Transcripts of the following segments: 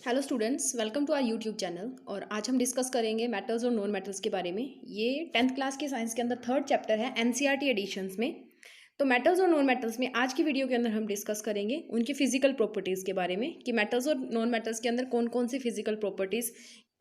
Hello students, welcome to our YouTube channel. और आज हम डिस्कस करेंगे मेटल्स और नॉन मेटल्स के बारे में। ये 10th क्लास के साइंस के अंदर थर्ड चैप्टर है एनसीईआरटी एडिशंस में। तो मेटल्स और नॉन मेटल्स में आज की वीडियो के अंदर हम डिस्कस करेंगे उनकी फिजिकल प्रॉपर्टीज़ के बारे में कि मेटल्स और नॉन मेटल्स के अंदर कौन कौन सी फिजिकल प्रॉपर्टीज़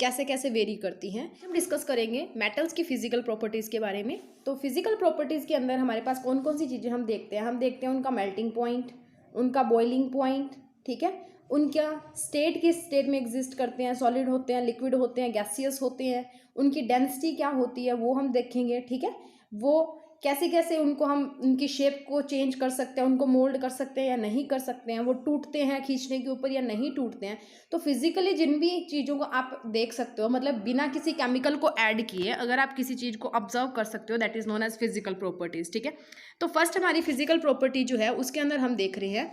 कैसे कैसे वेरी करती हैं। हम डिस्कस करेंगे मेटल्स की फिजिकल प्रॉपर्टीज़ के बारे में। तो फिजिकल प्रॉपर्टीज़ के अंदर हमारे पास कौन कौन सी चीज़ें हम देखते हैं उनका मेल्टिंग पॉइंट, उनका बॉइलिंग पॉइंट, ठीक है, उनका स्टेट किस स्टेट में एग्जिस्ट करते हैं, सॉलिड होते हैं, लिक्विड होते हैं, गैसियस होते हैं, उनकी डेंसिटी क्या होती है वो हम देखेंगे, ठीक है। वो कैसे कैसे उनको हम उनकी शेप को चेंज कर सकते हैं, उनको मोल्ड कर सकते हैं या नहीं कर सकते हैं, वो टूटते हैं खींचने के ऊपर या नहीं टूटते हैं। तो फिजिकली जिन भी चीज़ों को आप देख सकते हो, मतलब बिना किसी केमिकल को ऐड किए अगर आप किसी चीज़ को ऑब्जर्व कर सकते हो, that is known as physical properties, ठीक है। तो फर्स्ट हमारी फिजिकल प्रॉपर्टी जो है उसके अंदर हम देख रहे हैं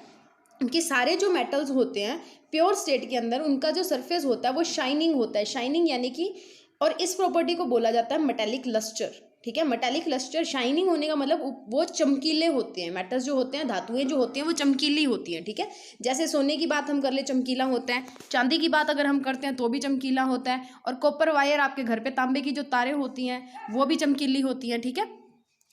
कि सारे जो मेटल्स होते हैं प्योर स्टेट के अंदर उनका जो सरफेस होता है वो शाइनिंग होता है। शाइनिंग यानी कि, और इस प्रॉपर्टी को बोला जाता है मेटेलिक लस्टर, ठीक है। मेटेलिक लस्टर, शाइनिंग होने का मतलब वो चमकीले होते हैं। मेटल्स जो होते हैं, धातुएं जो होती हैं वो चमकीली होती हैं, ठीक है। जैसे सोने की बात हम कर ले, चमकीला होता है। चांदी की बात अगर हम करते हैं तो भी चमकीला होता है। और कॉपर वायर, आपके घर पे तांबे की जो तारें होती हैं वो भी चमकीली होती हैं, ठीक है।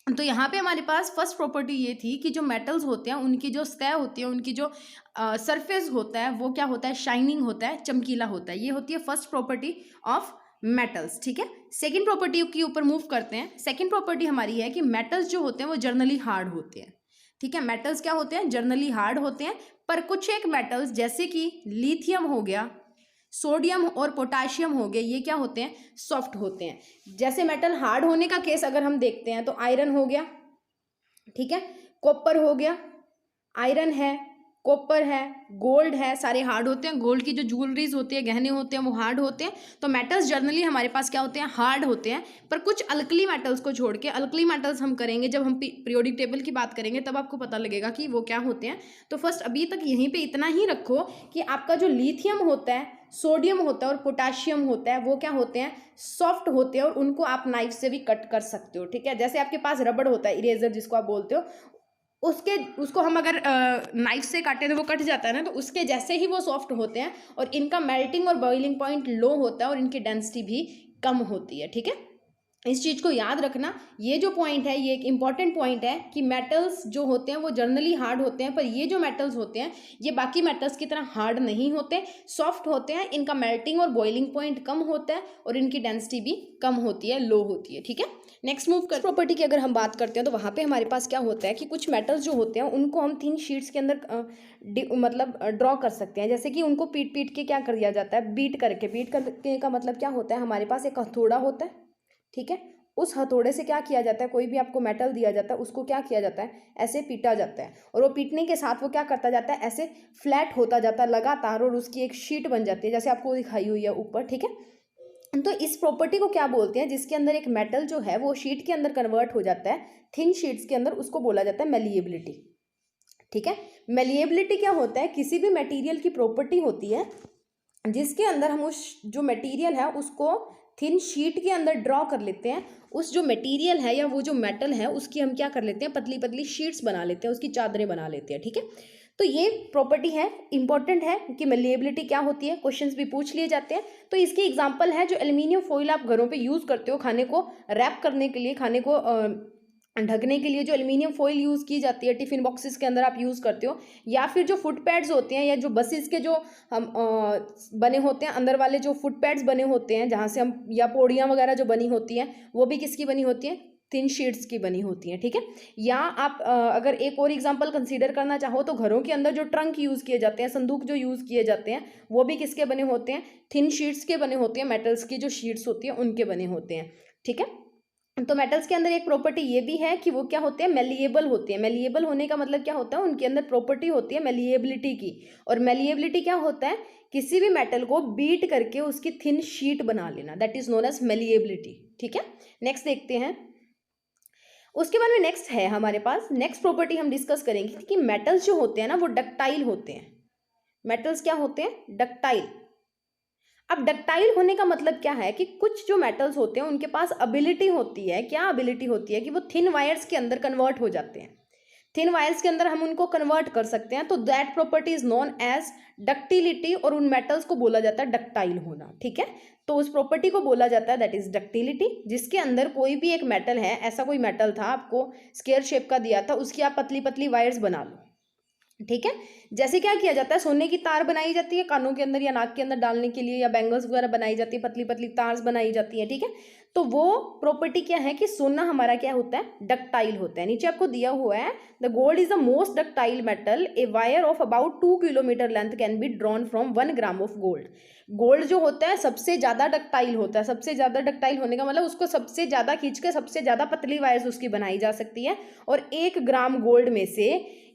तो यहाँ पे हमारे पास फर्स्ट प्रॉपर्टी ये थी कि जो मेटल्स होते हैं उनकी जो सतह होती है, उनकी जो सरफेस होता है वो क्या होता है, शाइनिंग होता है, चमकीला होता है। ये होती है फर्स्ट प्रॉपर्टी ऑफ मेटल्स, ठीक है। सेकंड प्रॉपर्टी के ऊपर मूव करते हैं। सेकंड प्रॉपर्टी हमारी है कि मेटल्स जो होते हैं वो जर्नली हार्ड होते हैं, ठीक है। मेटल्स क्या होते हैं, जर्नली हार्ड होते हैं। पर कुछ एक मेटल्स जैसे कि लिथियम हो गया, सोडियम और पोटाशियम हो गए, ये क्या होते हैं, सॉफ्ट होते हैं। जैसे मेटल हार्ड होने का केस अगर हम देखते हैं तो आयरन हो गया, ठीक है, कॉपर हो गया, आयरन है, कॉपर है, गोल्ड है, सारे हार्ड होते हैं। गोल्ड की जो ज्वेलरीज होती है, गहने होते हैं, वो हार्ड होते हैं। तो मेटल्स जर्नली हमारे पास क्या होते हैं, हार्ड होते हैं। पर कुछ अल्कली मेटल्स को छोड़ के, अल्कली मेटल्स हम करेंगे जब हम पीरियोडिक टेबल की बात करेंगे तब आपको पता लगेगा कि वो क्या होते हैं। तो फर्स्ट अभी तक यहीं पे इतना ही रखो कि आपका जो लिथियम होता है, सोडियम होता है और पोटाशियम होता है, वो क्या होते हैं, सॉफ्ट होते हैं और उनको आप नाइफ से भी कट कर सकते हो, ठीक है। जैसे आपके पास रबड़ होता है, इरेजर जिसको आप बोलते हो, उसको हम अगर नाइफ से काटें तो वो कट जाता है ना, तो उसके जैसे ही वो सॉफ्ट होते हैं। और इनका मेल्टिंग और बॉइलिंग पॉइंट लो होता है और इनकी डेंसिटी भी कम होती है, ठीक है। इस चीज़ को याद रखना। ये जो पॉइंट है ये एक इंपॉर्टेंट पॉइंट है कि मेटल्स जो होते हैं वो जनरली हार्ड होते हैं, पर ये जो मेटल्स होते हैं ये बाकी मेटल्स की तरह हार्ड नहीं होते, सॉफ्ट होते हैं। इनका मेल्टिंग और बॉइलिंग पॉइंट कम होता है और इनकी डेंसिटी भी कम होती है, लो होती है, ठीक है। नेक्स्ट मूव कर प्रॉपर्टी की अगर हम बात करते हैं तो वहाँ पे हमारे पास क्या होता है कि कुछ मेटल्स जो होते हैं उनको हम थिन शीट्स के अंदर मतलब ड्रॉ कर सकते हैं। जैसे कि उनको पीट पीट के क्या कर दिया जाता है, बीट करके का मतलब क्या होता है, हमारे पास एक हथौड़ा होता है, ठीक है। उस हथौड़े से क्या किया जाता है, कोई भी आपको मेटल दिया जाता है उसको क्या किया जाता है, ऐसे पीटा जाता है। और वो पीटने के साथ वो क्या करता जाता है, ऐसे फ्लैट होता जाता है लगातार, और उसकी एक शीट बन जाती है जैसे आपको दिखाई हुई है ऊपर, ठीक है। तो इस प्रॉपर्टी को क्या बोलते हैं, जिसके अंदर एक मेटल जो है वो शीट के अंदर कन्वर्ट हो जाता है थिन शीट्स के अंदर, उसको बोला जाता है मेलिएबिलिटी, ठीक है। मेलिएबिलिटी क्या होता है, किसी भी मटेरियल की प्रॉपर्टी होती है जिसके अंदर हम उस जो मटेरियल है उसको थिन शीट के अंदर ड्रॉ कर लेते हैं। उस जो मटेरियल है या वो जो मेटल है उसकी हम क्या कर लेते हैं, पतली पतली शीट्स बना लेते हैं, उसकी चादरें बना लेते हैं, ठीक है। तो ये प्रॉपर्टी है, इंपॉर्टेंट है कि मेलिएबिलिटी क्या होती है, क्वेश्चंस भी पूछ लिए जाते हैं। तो इसकी एग्जांपल है जो एल्युमिनियम फॉइल आप घरों पे यूज़ करते हो खाने को रैप करने के लिए, खाने को ढकने के लिए जो एल्युमिनियम फॉइल यूज़ की जाती है, टिफ़िन बॉक्सेस के अंदर आप यूज़ करते हो, या फिर जो फुट पैड्स होते हैं या जो बसेस के जो हम बने होते हैं अंदर वाले जो फुट पैड्स बने होते हैं जहाँ से हम, या पौड़ियाँ वगैरह जो बनी होती हैं वो भी किसकी बनी होती हैं, थिन शीट्स की बनी होती हैं, ठीक है। या आप अगर एक और एग्जांपल कंसीडर करना चाहो तो घरों के अंदर जो ट्रंक यूज़ किए जाते हैं, संदूक जो यूज़ किए जाते हैं, वो भी किसके बने होते हैं, थिन शीट्स के बने होते हैं, मेटल्स की जो शीट्स होती हैं उनके बने होते हैं, ठीक है। तो मेटल्स के अंदर एक प्रॉपर्टी ये भी है कि वो क्या होते हैं, मेलिएबल होते हैं। मेलिएबल होने का मतलब क्या होता है, उनके अंदर प्रॉपर्टी होती है मेलिएबिलिटी की। और मेलिएबिलिटी क्या होता है, किसी भी मेटल को बीट करके उसकी थिन शीट बना लेना, that is known as malleability, ठीक है। नेक्स्ट देखते हैं, उसके बाद में नेक्स्ट है हमारे पास, नेक्स्ट प्रॉपर्टी हम डिस्कस करेंगे कि मेटल्स जो होते हैं ना वो डक्टाइल होते हैं। मेटल्स क्या होते हैं, डक्टाइल। अब डक्टाइल होने का मतलब क्या है कि कुछ जो मेटल्स होते हैं उनके पास एबिलिटी होती है, क्या एबिलिटी होती है कि वो थिन वायर्स के अंदर कन्वर्ट हो जाते हैं। थिन वायर्स के अंदर हम उनको कन्वर्ट कर सकते हैं, तो that property is known as ductility, और उन मेटल्स को बोला जाता है डक्टाइल होना, ठीक है। तो उस प्रॉपर्टी को बोला जाता है दैट इज डक्टिलिटी, जिसके अंदर कोई भी एक मेटल है, ऐसा कोई मेटल था आपको स्क्वायर शेप का दिया था, उसकी आप पतली पतली वायर्स बना लो, ठीक है। जैसे क्या किया जाता है, सोने की तार बनाई जाती है कानों के अंदर या नाक के अंदर डालने के लिए, या बैंगल्स वगैरह बनाई जाती है, पतली पतली तार्स बनाई जाती है, ठीक है। तो वो प्रॉपर्टी क्या है कि सोना हमारा क्या होता है, डक्टाइल होता है। नीचे आपको दिया हुआ है the gold is the most ductile metal, a wire of about 2 kilometre length can be drawn from 1 gram of gold. Gold जो होता है सबसे ज्यादा डक्टाइल होता है, सबसे ज्यादा डक्टाइल होने का मतलब उसको सबसे ज्यादा खींच के सबसे ज्यादा पतली वायर्स उसकी बनाई जा सकती है, और 1 ग्राम गोल्ड में से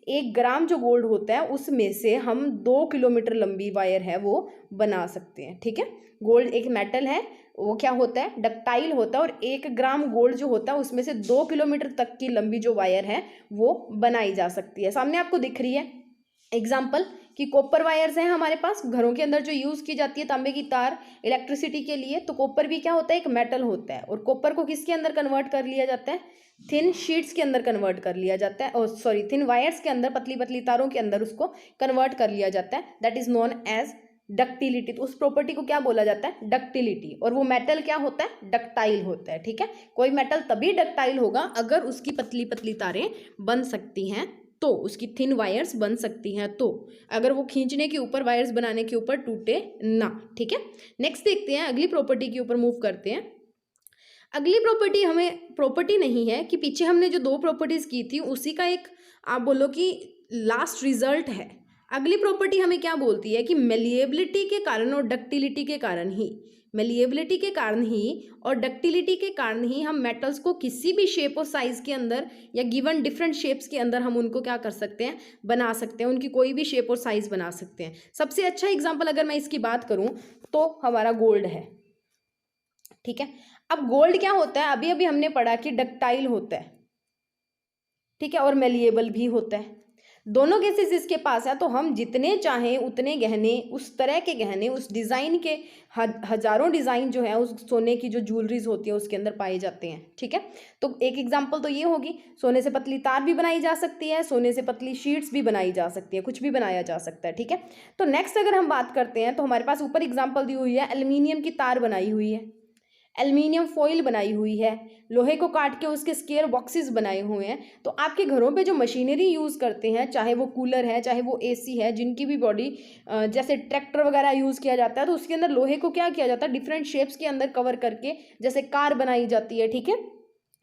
1 ग्राम जो गोल्ड होता है उसमें से हम 2 किलोमीटर लंबी वायर है वो बना सकते हैं, ठीक है। गोल्ड एक मेटल है, वो क्या होता है, डक्टाइल होता है, और 1 ग्राम गोल्ड जो होता है उसमें से 2 किलोमीटर तक की लंबी जो वायर है वो बनाई जा सकती है। सामने आपको दिख रही है एग्जाम्पल कि कॉपर वायर्स हैं हमारे पास घरों के अंदर जो यूज़ की जाती है, तांबे की तार इलेक्ट्रिसिटी के लिए। तो कॉपर भी क्या होता है, एक मेटल होता है, और कॉपर को किसके अंदर कन्वर्ट कर लिया जाता है, थिन शीट्स के अंदर कन्वर्ट कर लिया जाता है, और सॉरी थिन वायर्स के अंदर, पतली पतली तारों के अंदर उसको कन्वर्ट कर लिया जाता है, that is known as ductility. तो उस प्रॉपर्टी को क्या बोला जाता है, डक्टिलिटी। और वो मेटल क्या होता है, डक्टाइल होता है, ठीक है। कोई मेटल तभी डक्टाइल होगा अगर उसकी पतली पतली तारें बन सकती हैं, तो उसकी थिन वायर्स बन सकती हैं, तो अगर वो खींचने के ऊपर, वायर्स बनाने के ऊपर टूटे ना, ठीक है। नेक्स्ट देखते हैं, अगली प्रॉपर्टी के ऊपर मूव करते हैं। अगली प्रॉपर्टी हमें प्रॉपर्टी नहीं है कि पीछे हमने जो 2 प्रॉपर्टीज की थी उसी का एक आप बोलो कि लास्ट रिजल्ट है। अगली प्रॉपर्टी हमें क्या बोलती है कि मेलिएबिलिटी के कारण और डक्टिलिटी के कारण ही, मेलिएबिलिटी के कारण ही और डक्टिलिटी के कारण ही हम मेटल्स को किसी भी शेप और साइज के अंदर या गिवन डिफरेंट शेप्स के अंदर हम उनको क्या कर सकते हैं, बना सकते हैं, उनकी कोई भी शेप और साइज बना सकते हैं। सबसे अच्छा एग्जाम्पल अगर मैं इसकी बात करूं तो हमारा गोल्ड है, ठीक है। अब गोल्ड क्या होता है, अभी अभी हमने पढ़ा कि डक्टाइल होता है, ठीक है, और मेलिएबल भी होता है। दोनों केसेस इसके पास है, तो हम जितने चाहें उतने गहने, उस तरह के गहने, उस डिज़ाइन के हजारों डिज़ाइन जो है उस सोने की जो ज्वेलरीज होती है उसके अंदर पाए जाते हैं, ठीक है। तो एक एग्जांपल तो ये होगी, सोने से पतली तार भी बनाई जा सकती है, सोने से पतली शीट्स भी बनाई जा सकती है, कुछ भी बनाया जा सकता है, ठीक है। तो नेक्स्ट अगर हम बात करते हैं तो हमारे पास ऊपर एग्जाम्पल दी हुई है, एल्युमिनियम की तार बनाई हुई है, एल्युमिनियम फॉइल बनाई हुई है, लोहे को काट के उसके स्क्वायर बॉक्सेस बनाए हुए हैं। तो आपके घरों पे जो मशीनरी यूज़ करते हैं, चाहे वो कूलर है, चाहे वो एसी है, जिनकी भी बॉडी जैसे ट्रैक्टर वगैरह यूज़ किया जाता है, तो उसके अंदर लोहे को क्या किया जाता है, डिफरेंट शेप्स के अंदर कवर करके जैसे कार बनाई जाती है, ठीक है।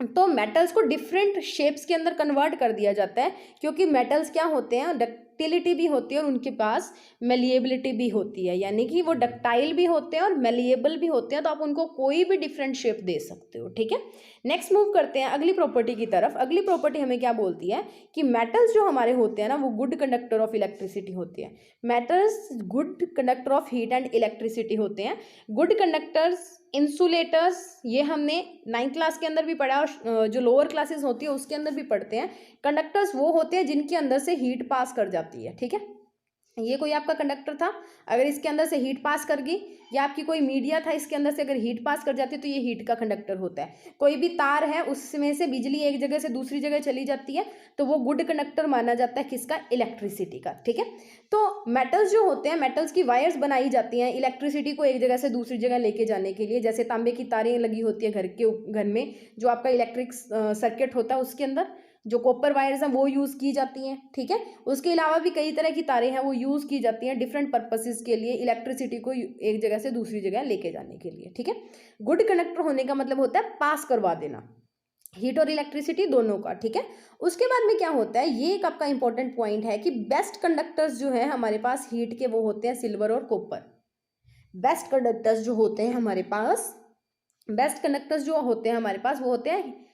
तो मेटल्स को डिफरेंट शेप्स के अंदर कन्वर्ट कर दिया जाता है, क्योंकि मेटल्स क्या होते हैं, डक्टिलिटी भी होती है और उनके पास मेलिएबिलिटी भी होती है, यानी कि वो डक्टाइल भी होते हैं और मेलिएबल भी होते हैं, तो आप उनको कोई भी डिफरेंट शेप दे सकते हो, ठीक है। नेक्स्ट मूव करते हैं अगली प्रॉपर्टी की तरफ। अगली प्रॉपर्टी हमें क्या बोलती है कि मेटल्स जो हमारे होते हैं ना, वो गुड कंडक्टर ऑफ इलेक्ट्रिसिटी होते हैं। Metals good conductor of heat and electricity होते हैं। गुड कंडक्टर्स, इंसुलेटर्स, ये हमने 9th क्लास के अंदर भी पढ़ा और जो लोअर क्लासेस होती है उसके अंदर भी पढ़ते हैं। कंडक्टर्स वो होते हैं जिनके अंदर से हीट पास कर जाती है, ठीक है। ये कोई आपका कंडक्टर था, अगर इसके अंदर से हीट पास कर गई, या आपकी कोई मीडिया था, इसके अंदर से अगर हीट पास कर जाती है तो ये हीट का कंडक्टर होता है। कोई भी तार है उसमें से बिजली एक जगह से दूसरी जगह चली जाती है, तो वो गुड कंडक्टर माना जाता है, किसका, इलेक्ट्रिसिटी का, ठीक है। तो मेटल्स जो होते हैं, मेटल्स की वायर्स बनाई जाती हैं इलेक्ट्रिसिटी को एक जगह से दूसरी जगह लेके जाने के लिए। जैसे तांबे की तारें लगी होती है घर में, जो आपका इलेक्ट्रिक सर्किट होता है उसके अंदर जो कॉपर वायर्स हैं वो यूज़ की जाती हैं, ठीक है। उसके अलावा भी कई तरह की तारें हैं वो यूज़ की जाती हैं डिफरेंट पर्पसेस के लिए, इलेक्ट्रिसिटी को एक जगह से दूसरी जगह लेके जाने के लिए, ठीक है। गुड कंडक्टर होने का मतलब होता है पास करवा देना, हीट और इलेक्ट्रिसिटी दोनों का, ठीक है। उसके बाद में क्या होता है, ये एक आपका इंपॉर्टेंट पॉइंट है कि बेस्ट कंडक्टर्स जो है हमारे पास हीट के, वो होते हैं सिल्वर और कॉपर। बेस्ट कंडक्टर्स जो होते हैं हमारे पास, बेस्ट कंडक्टर्स जो होते हैं हमारे पास वो होते हैं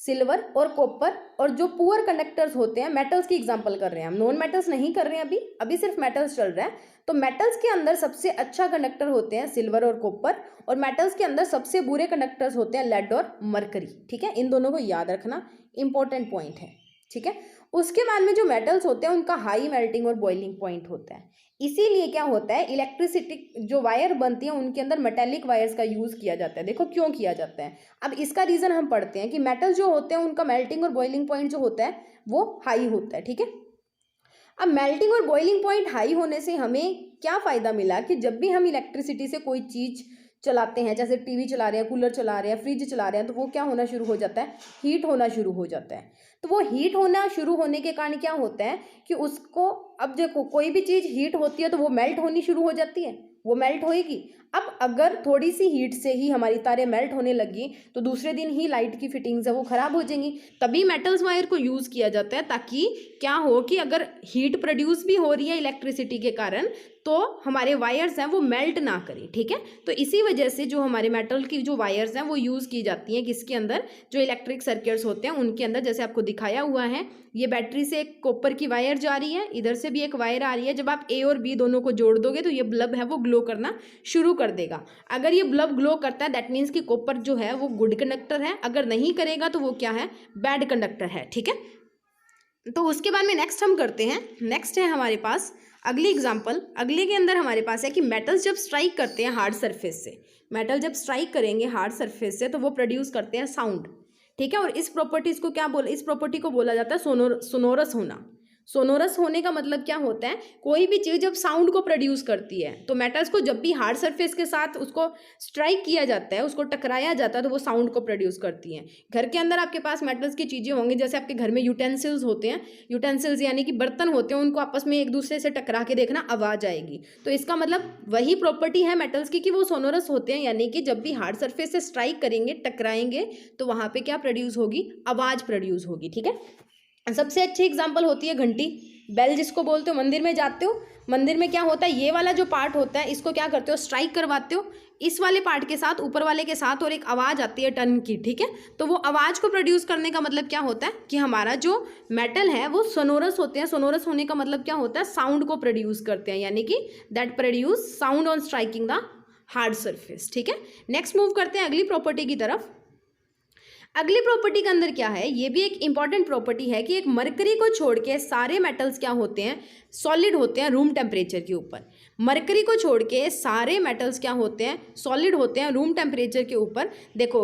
सिल्वर और कॉपर। और जो पुअर कंडक्टर्स होते हैं, मेटल्स की एग्जांपल कर रहे हैं हम, नॉन मेटल्स नहीं कर रहे हैं, अभी सिर्फ मेटल्स चल रहा है। तो मेटल्स के अंदर सबसे अच्छा कंडक्टर होते हैं सिल्वर और कॉपर, और मेटल्स के अंदर सबसे बुरे कंडक्टर्स होते हैं लेड और मरकरी, ठीक है। इन दोनों को याद रखना, इंपॉर्टेंट पॉइंट है, ठीक है। उसके बाद में जो मेटल्स होते हैं उनका हाई मेल्टिंग और बॉइलिंग पॉइंट होता है, इसीलिए क्या होता है, इलेक्ट्रिसिटी जो वायर बनती है उनके अंदर मेटेलिक वायर्स का यूज़ किया जाता है। देखो क्यों किया जाता है। अब इसका रीज़न हम पढ़ते हैं कि मेटल जो होते हैं उनका मेल्टिंग और बॉइलिंग पॉइंट जो होता है वो हाई होता है, ठीक है। अब मेल्टिंग और बॉइलिंग पॉइंट हाई होने से हमें क्या फ़ायदा मिला कि जब भी हम इलेक्ट्रिसिटी से कोई चीज़ चलाते हैं, जैसे टीवी चला रहे हैं, कूलर चला रहे हैं, फ्रिज चला रहे हैं, तो वो क्या होना शुरू हो जाता है, हीट होना शुरू हो जाता है। तो वो हीट होना शुरू होने के कारण क्या होता है कि उसको, अब देखो कोई भी चीज़ हीट होती है तो वो मेल्ट होनी शुरू हो जाती है, वो मेल्ट होएगी। अब अगर थोड़ी सी हीट से ही हमारी तारें मेल्ट होने लगी तो दूसरे दिन ही लाइट की फिटिंग्स है वो ख़राब हो जाएंगी। तभी मेटल्स वायर को यूज़ किया जाता है, ताकि क्या हो कि अगर हीट प्रोड्यूस भी हो रही है इलेक्ट्रिसिटी के कारण तो हमारे वायर्स हैं वो मेल्ट ना करें, ठीक है। तो इसी वजह से जो हमारे मेटल की जो वायर्स हैं वो यूज़ की जाती हैं, किसके अंदर, जो इलेक्ट्रिक सर्किट्स होते हैं उनके अंदर। जैसे आपको दिखाया हुआ है, ये बैटरी से एक कॉपर की वायर जा रही है, इधर से भी एक वायर आ रही है। जब आप ए और बी दोनों को जोड़ दोगे तो ये बल्ब है वो ग्लो करना शुरू कर देगा। अगर ये बल्ब ग्लो करता है दैट मीन्स कि कॉपर जो है वो गुड कंडक्टर है, अगर नहीं करेगा तो वो क्या है, बैड कंडक्टर है, ठीक है। तो उसके बाद में नेक्स्ट हम करते हैं, नेक्स्ट है हमारे पास अगली एग्जाम्पल। अगले के अंदर हमारे पास है कि मेटल्स जब स्ट्राइक करते हैं हार्ड सरफेस से, मेटल जब स्ट्राइक करेंगे हार्ड सरफेस से तो वो प्रोड्यूस करते हैं साउंड, ठीक है। और इस प्रॉपर्टीज़ को क्या बोला, इस प्रॉपर्टी को बोला जाता है सोनोरस होना। सोनोरस होने का मतलब क्या होता है, कोई भी चीज़ जब साउंड को प्रोड्यूस करती है तो मेटल्स को जब भी हार्ड सरफेस के साथ उसको स्ट्राइक किया जाता है, उसको टकराया जाता है तो वो साउंड को प्रोड्यूस करती हैं। घर के अंदर आपके पास मेटल्स की चीज़ें होंगी, जैसे आपके घर में यूटेंसिल्स होते हैं, यूटेंसिल्स यानी कि बर्तन होते हैं, उनको आपस में एक दूसरे से टकरा के देखना, आवाज़ आएगी। तो इसका मतलब वही प्रॉपर्टी है मेटल्स की कि वो सोनोरस होते हैं, यानी कि जब भी हार्ड सरफेस से स्ट्राइक करेंगे, टकराएंगे तो वहाँ पर क्या प्रोड्यूस होगी, आवाज़ प्रोड्यूस होगी, ठीक है। सबसे अच्छी एग्जांपल होती है घंटी, बेल जिसको बोलते हो। मंदिर में जाते हो, मंदिर में क्या होता है, ये वाला जो पार्ट होता है इसको क्या करते हो, स्ट्राइक करवाते हो इस वाले पार्ट के साथ, ऊपर वाले के साथ, और एक आवाज़ आती है टन की, ठीक है। तो वो आवाज़ को प्रोड्यूस करने का मतलब क्या होता है कि हमारा जो मेटल है वो सोनोरस होते हैं। सोनोरस होने का मतलब क्या होता है, साउंड को प्रोड्यूस करते हैं, यानी कि that produce sound on striking the hard surface, ठीक है। नेक्स्ट मूव करते हैं अगली प्रॉपर्टी की तरफ। अगली प्रॉपर्टी के अंदर क्या है, ये भी एक इंपॉर्टेंट प्रॉपर्टी है कि एक मरकरी को छोड़ के सारे मेटल्स क्या होते हैं, सॉलिड होते हैं रूम टेम्परेचर के ऊपर। मरकरी को छोड़ के सारे मेटल्स क्या होते हैं, सॉलिड होते हैं रूम टेम्परेचर के ऊपर। देखो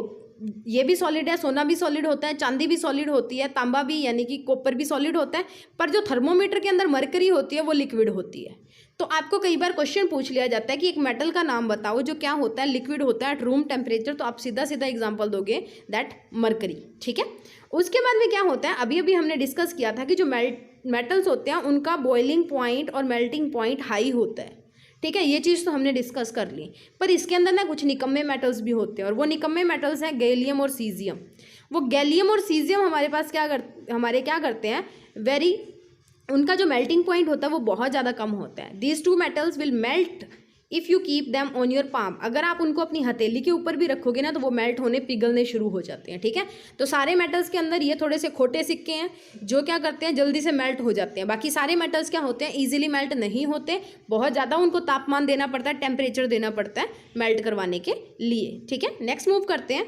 ये भी सॉलिड है, सोना भी सॉलिड होता है, चांदी भी सॉलिड होती है, तांबा भी यानी कि कॉपर भी सॉलिड होता है, पर जो थर्मोमीटर के अंदर मरकरी होती है वो लिक्विड होती है। तो आपको कई बार क्वेश्चन पूछ लिया जाता है कि एक मेटल का नाम बताओ जो क्या होता है, लिक्विड होता है एट रूम टेम्परेचर, तो आप सीधा सीधा एग्जांपल दोगे दैट मरकरी, ठीक है। उसके बाद में क्या होता है, अभी अभी हमने डिस्कस किया था कि जो मेटल्स होते हैं उनका बॉइलिंग पॉइंट और मेल्टिंग पॉइंट हाई होता है, ठीक है। ये चीज़ तो हमने डिस्कस कर ली, पर इसके अंदर ना कुछ निकम्मे मेटल्स भी होते हैं, और वो निकम्मे मेटल्स हैं गैलियम और सीजियम। वो गैलियम और सीजियम हमारे पास क्या करते हैं, उनका जो मेल्टिंग पॉइंट होता है वो बहुत ज़्यादा कम होता है। These two metals will melt if you keep them on your palm. अगर आप उनको अपनी हथेली के ऊपर भी रखोगे ना तो वो मेल्ट होने, पिघलने शुरू हो जाते हैं, ठीक है। तो सारे मेटल्स के अंदर ये थोड़े से खोटे सिक्के हैं जो क्या करते हैं, जल्दी से मेल्ट हो जाते हैं। बाकी सारे मेटल्स क्या होते हैं, ईजिली मेल्ट नहीं होते, बहुत ज़्यादा उनको तापमान देना पड़ता है, टेम्परेचर देना पड़ता है मेल्ट करवाने के लिए, ठीक है। नेक्स्ट मूव करते हैं।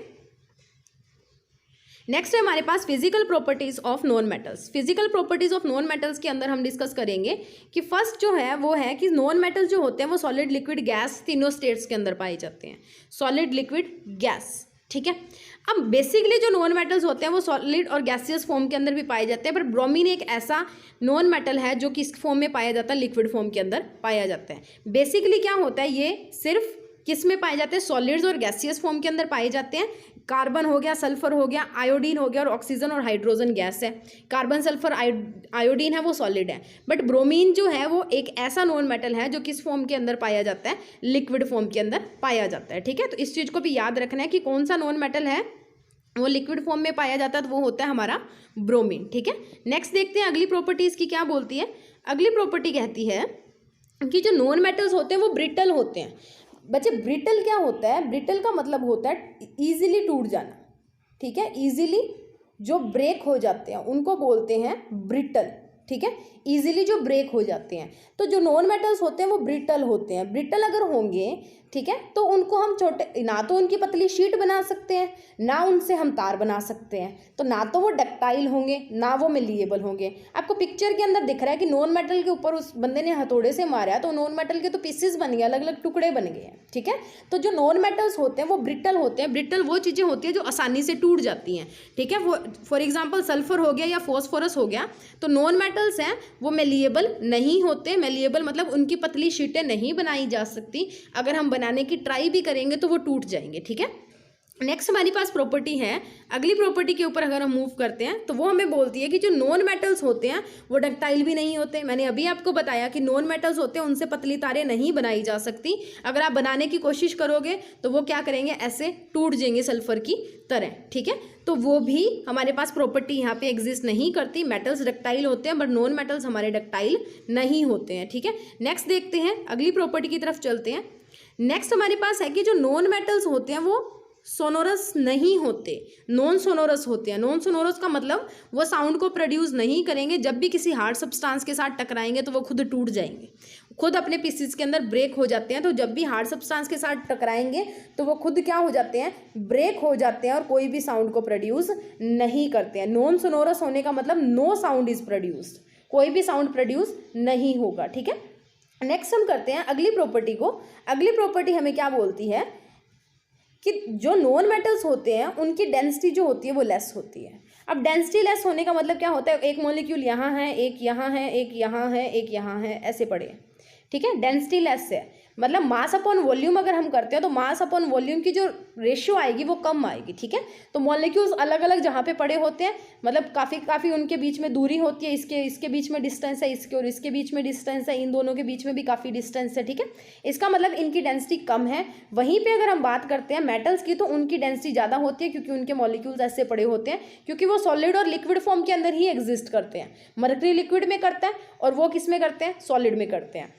नेक्स्ट है हमारे पास physical properties of non metals. Physical properties of non metals के अंदर हम डिस्कस करेंगे कि फर्स्ट जो है वो है कि नॉन मेटल्स जो होते हैं वो सॉलिड, लिक्विड, गैस तीनों स्टेट्स के अंदर पाए जाते हैं, सॉलिड, लिक्विड, गैस, ठीक है। अब बेसिकली जो नॉन मेटल्स होते हैं वो सॉलिड और गैसियस फॉर्म के अंदर भी पाए जाते हैं, पर ब्रोमीन एक ऐसा नॉन मेटल है जो कि इस फॉर्म में पाया जाता है, लिक्विड फॉर्म के अंदर पाया जाता है। बेसिकली क्या होता है, ये सिर्फ किस में पाए जाते हैं, सॉलिड्स और गैसियस फॉर्म के अंदर पाए जाते हैं। कार्बन हो गया, सल्फर हो गया, आयोडीन हो गया, और ऑक्सीजन और हाइड्रोजन गैस है। कार्बन, सल्फर, आयोडीन है वो सॉलिड है, बट ब्रोमीन जो है वो एक ऐसा नॉन मेटल है जो किस फॉर्म के अंदर पाया जाता है, लिक्विड फॉर्म के अंदर पाया जाता है, ठीक है। तो इस चीज़ को भी याद रखना है कि कौन सा नॉन मेटल है वो लिक्विड फॉर्म में पाया जाता है, तो वो होता है हमारा ब्रोमीन, ठीक है। नेक्स्ट देखते हैं अगली प्रॉपर्टी इसकी क्या बोलती है। अगली प्रॉपर्टी कहती है कि जो नॉन मेटल्स होते हैं वो ब्रिटल होते हैं। बच्चे ब्रिटल क्या होता है, ब्रिटल का मतलब होता है ईजिली टूट जाना, ठीक है। ईजिली जो ब्रेक हो जाते हैं उनको बोलते हैं ब्रिटल, ठीक है। ईजिली जो ब्रेक हो जाते हैं, तो जो नॉन मेटल्स होते हैं वो ब्रिटल होते हैं। ब्रिटल अगर होंगे ठीक है। तो उनको हम छोटे, ना तो उनकी पतली शीट बना सकते हैं, ना उनसे हम तार बना सकते हैं, तो ना तो वो डक्टाइल होंगे ना वो मेलिएबल होंगे। आपको पिक्चर के अंदर दिख रहा है कि नॉन मेटल के ऊपर उस बंदे ने हथौड़े से मारा, तो नॉन मेटल के तो पीसेस बन गए, अलग अलग टुकड़े बन गए हैं, ठीक है। तो जो नॉन मेटल्स होते हैं वो ब्रिटल होते हैं। ब्रिटल वो चीज़ें होती हैं जो आसानी से टूट जाती हैं, ठीक है। वो फॉर एग्जाम्पल सल्फर हो गया या फॉस्फोरस हो गया, तो नॉन मेटल्स हैं वो मेलिएबल नहीं होते। मेलिएबल मतलब उनकी पतली शीटें नहीं बनाई जा सकती, अगर हम बनाने की ट्राई भी करेंगे तो वो टूट जाएंगे, ठीक है। नेक्स्ट हमारे पास प्रॉपर्टी है, अगली प्रॉपर्टी के ऊपर अगर हम मूव करते हैं तो वो हमें बोलती है कि जो नॉन मेटल्स होते हैं वो डक्टाइल भी नहीं होते। मैंने अभी आपको बताया कि नॉन मेटल्स होते हैं उनसे पतली तारें नहीं बनाई जा सकती, अगर आप बनाने की कोशिश करोगे तो वो क्या करेंगे, ऐसे टूट जाएंगे सल्फर की तरह, ठीक है। तो वो भी हमारे पास प्रॉपर्टी यहाँ पे एग्जिस्ट नहीं करती। मेटल्स डक्टाइल होते हैं बट नॉन मेटल्स हमारे डक्टाइल नहीं होते हैं, ठीक है। नेक्स्ट देखते हैं, अगली प्रॉपर्टी की तरफ चलते हैं। नेक्स्ट हमारे पास है कि जो नॉन मेटल्स होते हैं वो सोनोरस नहीं होते, नॉन सोनोरस होते हैं। नॉन सोनोरस का मतलब वो साउंड को प्रोड्यूस नहीं करेंगे, जब भी किसी हार्ड सब्सटेंस के साथ टकराएंगे तो वो खुद टूट जाएंगे, खुद अपने पीसेस के अंदर ब्रेक हो जाते हैं। तो जब भी हार्ड सब्सटेंस के साथ टकराएंगे तो वो खुद क्या हो जाते हैं, ब्रेक हो जाते हैं और कोई भी साउंड को प्रोड्यूस नहीं करते हैं। नॉन सोनोरस होने का मतलब नो साउंड इज प्रोड्यूस्ड, कोई भी साउंड प्रोड्यूस नहीं होगा, ठीक है। नेक्स्ट हम करते हैं अगली प्रॉपर्टी को। अगली प्रॉपर्टी हमें क्या बोलती है कि जो नॉन मेटल्स होते हैं उनकी डेंसिटी जो होती है वो लेस होती है। अब डेंसिटी लेस होने का मतलब क्या होता है, एक मॉलिक्यूल यहाँ है, एक यहाँ है, एक यहाँ है, एक यहाँ है, ऐसे पड़े हैं, ठीक है। डेंसिटी लेस है मतलब मास अपॉन वॉल्यूम अगर हम करते हैं तो मास अपॉन वॉल्यूम की जो रेशियो आएगी वो कम आएगी, ठीक है। तो मॉलिक्यूल्स अलग अलग जहाँ पे पड़े होते हैं मतलब काफ़ी उनके बीच में दूरी होती है, इसके बीच में डिस्टेंस है, इसके और इसके बीच में डिस्टेंस है, इन दोनों के बीच में भी काफ़ी डिस्टेंस है, ठीक है। इसका मतलब इनकी डेंसिटी कम है। वहीं पर अगर हम बात करते हैं मेटल्स की तो उनकी डेंसिटी ज़्यादा होती है, क्योंकि उनके मॉलिक्यूल्स ऐसे पड़े होते हैं, क्योंकि वो सॉलिड और लिक्विड फॉर्म के अंदर ही एग्जिस्ट करते हैं। मरकरी लिक्विड में करता है और वो किस में करते हैं, सॉलिड में करते हैं।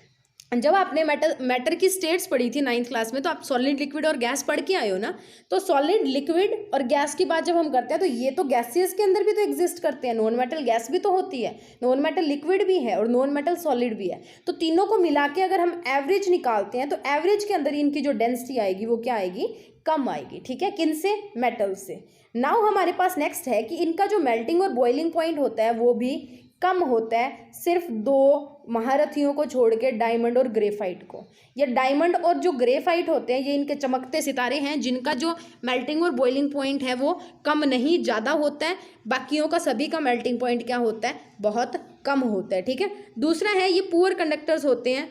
जब आपने मैटर की स्टेट्स पढ़ी थी 9th क्लास में, तो आप सॉलिड, लिक्विड और गैस पढ़ के आए हो ना। तो सॉलिड, लिक्विड और गैस की बात जब हम करते हैं तो ये तो गैसियस के अंदर भी तो एग्जिस्ट करते हैं। नॉन मेटल गैस भी तो होती है, नॉन मेटल लिक्विड भी है और नॉन मेटल सॉलिड भी है। तो तीनों को मिला के अगर हम एवरेज निकालते हैं तो एवरेज के अंदर इनकी जो डेंसिटी आएगी वो क्या आएगी, कम आएगी, ठीक है। किन से, मेटल से। नाउ हमारे पास नेक्स्ट है कि इनका जो मेल्टिंग और बॉइलिंग पॉइंट होता है वो भी कम होता है, सिर्फ 2 महारथियों को छोड़ के, डायमंड और ग्रेफाइट को। ये डायमंड और जो ग्रेफाइट होते हैं ये इनके चमकते सितारे हैं जिनका जो मेल्टिंग और बॉइलिंग पॉइंट है वो कम नहीं ज़्यादा होता है। बाकियों का सभी का मेल्टिंग पॉइंट क्या होता है, बहुत कम होता है, ठीक है। दूसरा है ये पुअर कंडक्टर्स होते हैं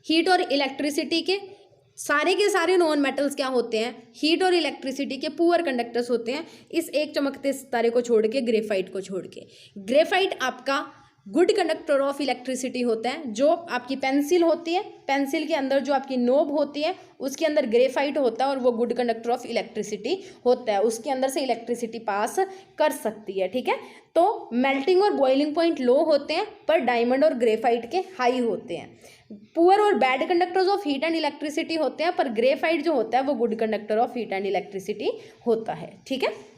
हीट और इलेक्ट्रिसिटी के। सारे के सारे नॉन मेटल्स क्या होते हैं, हीट और इलेक्ट्रिसिटी के पुअर कंडक्टर्स होते हैं, इस एक चमकते सितारे को छोड़ के, ग्रेफाइट को छोड़ के। ग्रेफाइट आपका गुड कंडक्टर ऑफ इलेक्ट्रिसिटी होता है। जो आपकी पेंसिल होती है, पेंसिल के अंदर जो आपकी नोब होती है उसके अंदर ग्रेफाइट होता है और वो गुड कंडक्टर ऑफ इलेक्ट्रिसिटी होता है, उसके अंदर से इलेक्ट्रिसिटी पास कर सकती है, ठीक है। तो मेल्टिंग और बॉइलिंग पॉइंट लो होते हैं पर डायमंड और ग्रेफाइट के हाई होते हैं। पुअर और bad conductors of heat and electricity होते हैं पर ग्रेफाइट जो होता है वो good conductor of heat and electricity होता है, ठीक है।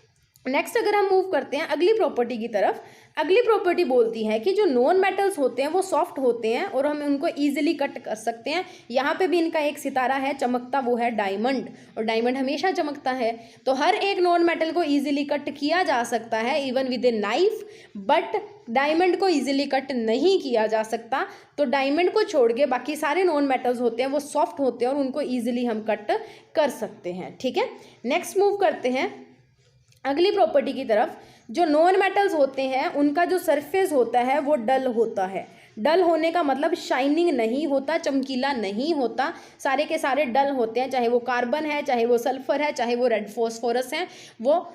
नेक्स्ट अगर हम मूव करते हैं अगली प्रॉपर्टी की तरफ, अगली प्रॉपर्टी बोलती है कि जो नॉन मेटल्स होते हैं वो सॉफ्ट होते हैं और हम उनको ईजिली कट कर सकते हैं। यहाँ पे भी इनका एक सितारा है चमकता, वो है डायमंड, और डायमंड हमेशा चमकता है। तो हर एक नॉन मेटल को ईजिली कट किया जा सकता है even with a knife, but diamond को ईजिली कट नहीं किया जा सकता। तो डायमंड को छोड़ के बाकी सारे नॉन मेटल्स होते हैं वो सॉफ्ट होते हैं और उनको ईजिली हम कट कर सकते हैं, ठीक है। नेक्स्ट मूव करते हैं अगली प्रॉपर्टी की तरफ। जो नॉन मेटल्स होते हैं उनका जो सरफेस होता है वो डल होता है। डल होने का मतलब शाइनिंग नहीं होता, चमकीला नहीं होता, सारे के सारे डल होते हैं, चाहे वो कार्बन है, चाहे वो सल्फर है, चाहे वो रेड फॉस्फोरस है, वो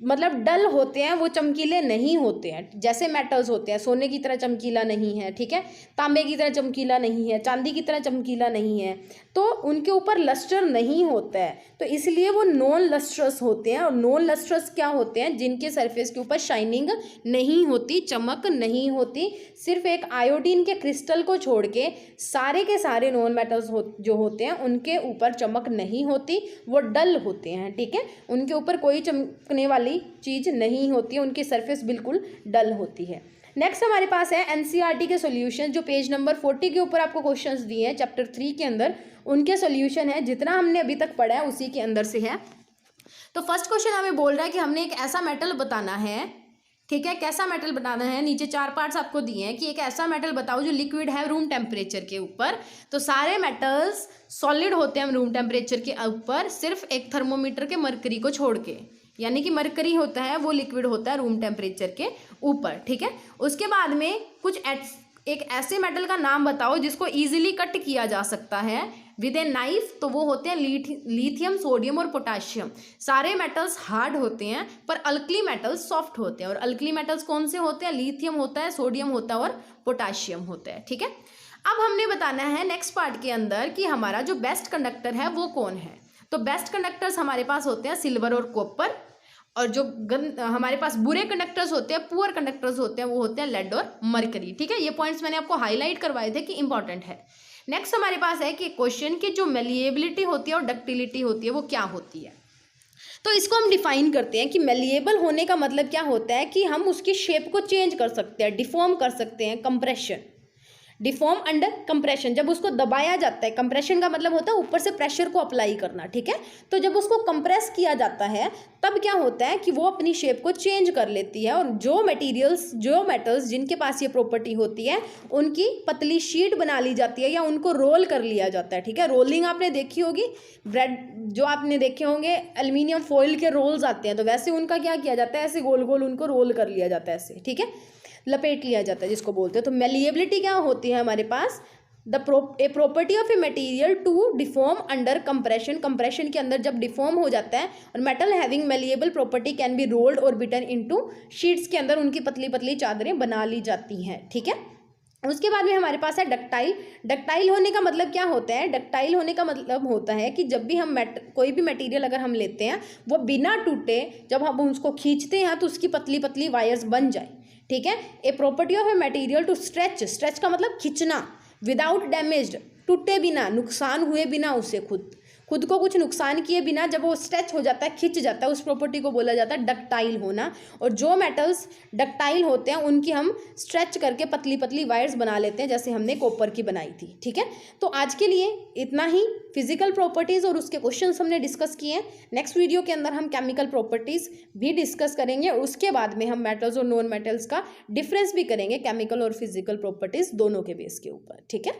मतलब डल होते हैं, वो चमकीले नहीं होते हैं। जैसे मेटल्स होते हैं, सोने की तरह चमकीला नहीं है, ठीक है, तांबे की तरह चमकीला नहीं है, चांदी की तरह चमकीला नहीं है, तो उनके ऊपर लस्टर नहीं होता है, तो इसलिए वो नॉन लस्ट्रस होते हैं। और नॉन लस्ट्रस क्या होते हैं, जिनके सरफेस के ऊपर शाइनिंग नहीं होती, चमक नहीं होती। सिर्फ एक आयोडीन के क्रिस्टल को छोड़ के सारे के सारे नॉन मेटल्स जो होते हैं उनके ऊपर चमक नहीं होती, वो डल होते हैं, ठीक है। उनके ऊपर कोई चमकने वाली चीज़ नहीं होती है, उनकी सरफेस बिल्कुल डल होती है। नेक्स्ट हमारे पास है एनसीईआरटी के सॉल्यूशन, जो पेज नंबर 40 के ऊपर आपको क्वेश्चंस दिए हैं चैप्टर 3 के अंदर, उनके सॉल्यूशन है। जितना हमने अभी तक पढ़ा है उसी के अंदर से है। तो फर्स्ट क्वेश्चन हमें बोल रहा है कि हमने एक ऐसा मेटल बताना है, ठीक है, कैसा मेटल बताना है। नीचे 4 पार्ट्स आपको दिए हैं कि एक ऐसा मेटल बताओ जो लिक्विड है रूम टेम्परेचर के ऊपर। तो सारे मेटल्स सॉलिड होते हैं रूम टेम्परेचर के ऊपर, सिर्फ एक थर्मोमीटर के मरकरी को छोड़ के, यानी कि मरकरी होता है वो लिक्विड होता है रूम टेम्परेचर के ऊपर, ठीक है। उसके बाद में एक ऐसे मेटल का नाम बताओ जिसको इजीली कट किया जा सकता है विद ए नाइफ। तो वो होते हैं लिथियम, सोडियम और पोटाशियम। सारे मेटल्स हार्ड होते हैं पर अल्कली मेटल्स सॉफ्ट होते हैं। और अल्कली मेटल्स कौन से होते हैं? लिथियम होता है, सोडियम होता है और पोटाशियम होता है, ठीक है। अब हमने बताना है नेक्स्ट पार्ट के अंदर कि हमारा जो बेस्ट कंडक्टर है वो कौन है। तो बेस्ट कंडक्टर्स हमारे पास होते हैं सिल्वर और कॉपर, और जो हमारे पास बुरे कंडक्टर्स होते हैं, पुअर कंडक्टर्स होते हैं, वो होते हैं लेड और मरकरी, ठीक है। ये पॉइंट्स मैंने आपको हाईलाइट करवाए थे कि इंपॉर्टेंट है। नेक्स्ट हमारे पास है कि क्वेश्चन की जो मेलिएबिलिटी होती है और डक्टिलिटी होती है वो क्या होती है। तो इसको हम डिफाइन करते हैं कि मेलिएबल होने का मतलब क्या होता है कि हम उसकी शेप को चेंज कर सकते हैं, डिफॉर्म कर सकते हैं। कंप्रेशन, डिफॉर्म अंडर कंप्रेशन, जब उसको दबाया जाता है, कंप्रेशन का मतलब होता है ऊपर से प्रेशर को अप्लाई करना, ठीक है। तो जब उसको कंप्रेस किया जाता है तब क्या होता है कि वो अपनी शेप को चेंज कर लेती है, और जो मेटल्स जिनके पास ये प्रॉपर्टी होती है उनकी पतली शीट बना ली जाती है या उनको रोल कर लिया जाता है, ठीक है। रोलिंग आपने देखी होगी, ब्रेड जो आपने देखे होंगे एल्युमिनियम फॉइल के रोल्स आते हैं, तो वैसे उनका क्या किया जाता है, ऐसे गोल गोल उनको रोल कर लिया जाता है ऐसे, ठीक है, लपेट लिया जाता है जिसको बोलते हैं। तो मेलिएबिलिटी क्या होती है हमारे पास? A property of a material to deform under compression. Compression के अंदर जब डिफॉर्म हो जाता है, और metal having malleable property can be rolled और बिटन इनटू शीट्स, के अंदर उनकी पतली पतली चादरें बना ली जाती हैं, ठीक है। उसके बाद में हमारे पास है डक्टाइल। डक्टाइल होने का मतलब क्या होता है? डक्टाइल होने का मतलब होता है कि जब भी हम कोई भी मटेरियल अगर हम लेते हैं वो बिना टूटे जब हम उसको खींचते हैं तो उसकी पतली पतली वायर्स बन जाए, ठीक है। A property of a material to stretch का मतलब खींचना, विदाउट डैमेज्ड, टूटे बिना, नुकसान हुए बिना, उसे खुद को कुछ नुकसान किए बिना जब वो स्ट्रेच हो जाता है, खिंच जाता है, उस प्रॉपर्टी को बोला जाता है डक्टाइल होना। और जो मेटल्स डक्टाइल होते हैं उनकी हम स्ट्रेच करके पतली पतली वायर्स बना लेते हैं, जैसे हमने कॉपर की बनाई थी, ठीक है। तो आज के लिए इतना ही। फिजिकल प्रॉपर्टीज़ और उसके क्वेश्चंस हमने डिस्कस किए हैं। नेक्स्ट वीडियो के अंदर हम केमिकल प्रॉपर्टीज़ भी डिस्कस करेंगे, और उसके बाद में हम मेटल्स और नॉन मेटल्स का डिफरेंस भी करेंगे, केमिकल और फिजिकल प्रॉपर्टीज़ दोनों के बेस के ऊपर, ठीक है।